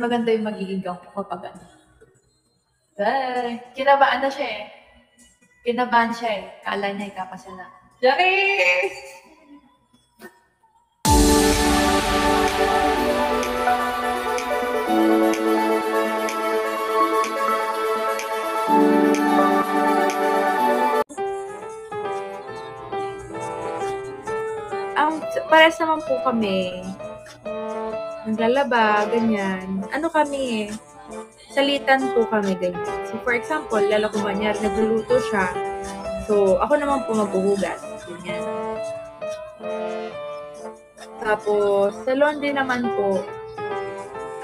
Maganda yung magiging ko kapag ano. Kinabahan na siya eh. Kinabahan siya eh. Kala niya ikapasya na. Jackie! Parehas naman po kami. Naglalaba, ganyan. Ano kami eh. Salitan po kami, ganyan. So, for example, lalo kung manyari nagluluto siya. So, ako naman po maghuhugas. Ganyan. Tapos, sa laundry naman po,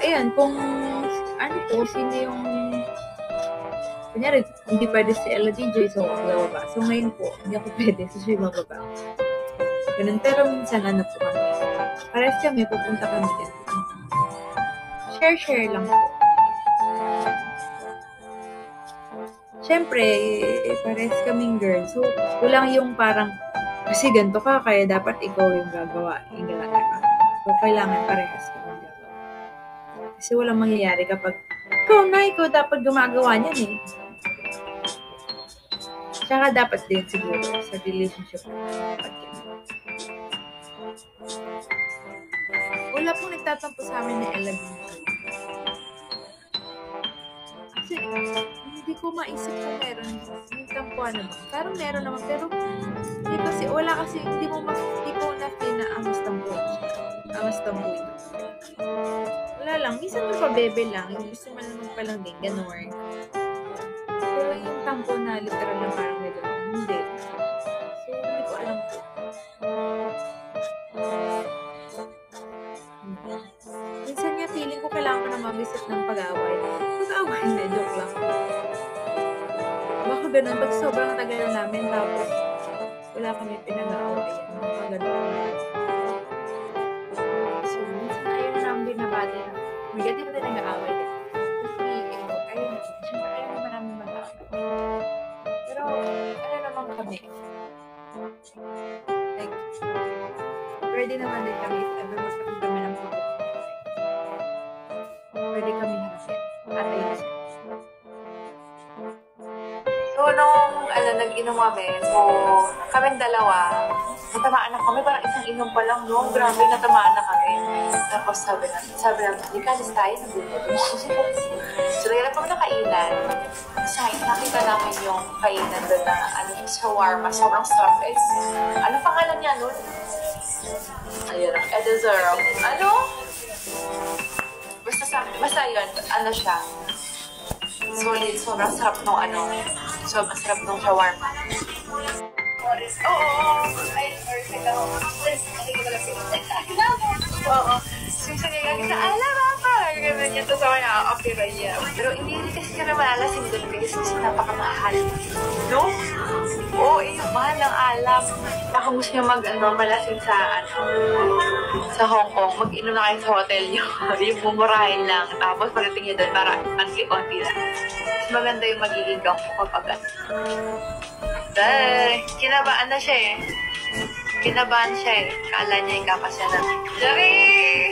ayan, kung ano po, sino yung kunyari, hindi pwede si Ella DJ, so ako bababa. So, ngayon po, hindi ako pwede, so siya bababa. Ganun, pero minsan ano po kami. Parehas kami, pupunta kami din. Share lang po. Siyempre, parehas kaming girl. So, kulang yung parang, kasi ganito ka, kaya dapat ikaw yung gagawa. Yung ginagawa. So, kailangan parehas kaming gagawa. Kasi walang mangyayari kapag, ikaw dapat gumagawa niyan eh. Tsaka dapat din siguro sa relationship. Wala pong nagtatampo sa amin ni Ella DJ. Kasi, hindi ko maisip kung meron yung tampuan naman. Parang meron naman, pero hindi kasi, wala kasi, hindi ko na-feel na amas tampuin siya. Amas tampuin. Wala lang, minsan magpabebe lang, yung gusto mo lang magpalang din, ganun. Pero yung tampo na literal na parang gano'n, hindi. So, hindi ko alam po. Minsan nga, feeling ko kailangan ko na mag-isip ng pag-away. Pag-away na, joke lang. Baka ganun, pag sobrang tagal na namin, tapos wala kami pinag-aaway. Baka ganun. So, minsan ayaw na namin binabati na. May gati pa tayo nag-aaway. Ayaw naman namin mag-aaway. Pero, ano naman kami? Like, ready naman din kami if ever magkapit kami ng pagkakas. Pwede kami harasin. At ayusin. So, nung nag-inom kami, so, kaming dalawa, natamaan na kami, parang isang inom pa lang, no? Grabe, natamaan na kami. Tapos sabi namin, hindi ka, alis tayo, nagulat. So, naghanap kami ng kainan. Nakita namin yung kainan doon na, shawarma, sobrang sarap guys. Ano pangalan niya nun? Ayun, Edezero. Ano? Basta yun, ano siya? Solid, sobrang sarap nung sobrang sarap nung shawarma. Ay, sorry, oo. Susunod sa alababa. Ganun niya. Tapos ako na-okay ba niya. Pero hindi kasi ka na malalasing doon kasi napakamahal. No? Oo, yung mahal ng alab. Baka gusto niya malasing sa Hong Kong. Mag-inom na kayo sa hotel niyo. Yung bumurahin lang. Tapos pagdating niyo doon para konti lang. Mas maganda yung magiging gang po kapag kinabahan na siya eh. Kinabahan siya eh. Kala niya ikapasya na. Jackie!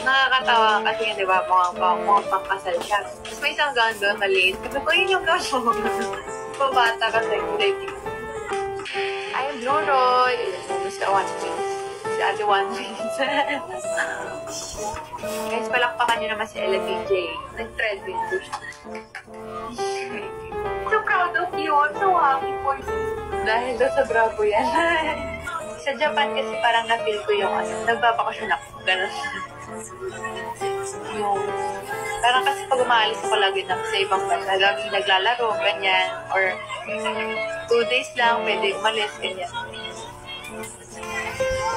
Nakakatawa kasi di ba, mga pangkasal siya. Tapos may isang gown doon, maliit. Sabi ko, yun yung gown mo. Pabata kasi, dating. I am Blue Roy. Gusto One Piece. Si Ate One Piece. Guys, palakpakan niyo naman si Ella DJ. Nag-thread window siya. So proud of you. I'm so happy for you. Dahil doon sa Bravo yan. Sa Japan kasi parang na-feel ko yung nagbabakasyon ako. Ganun. Yung, parang kasi pag umaalis ako lagi na sa ibang bansa, lagi naglalaro, ganyan. Or 2 days lang, pwede umalis, ganyan.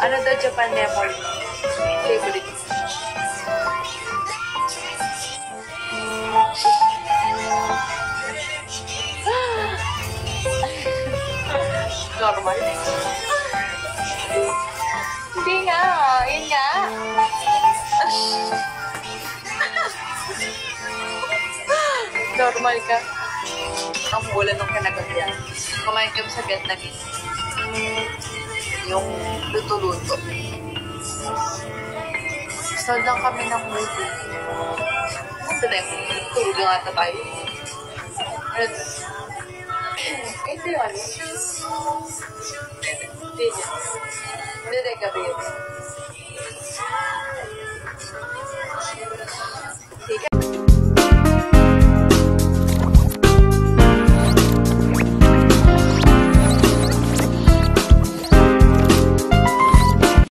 Ano daw Japan memory? Favorite. Normal. Hindi nga. Yun nga. Normal ka. Ang mula nung kanagagyan. Kumain kami sa Vietnamese. Yung luto-luto. Sold lang kami ng movie. Ito na yung tulog lang ata tayo. At, ito yun. Hindi. Hindi, gabi yun.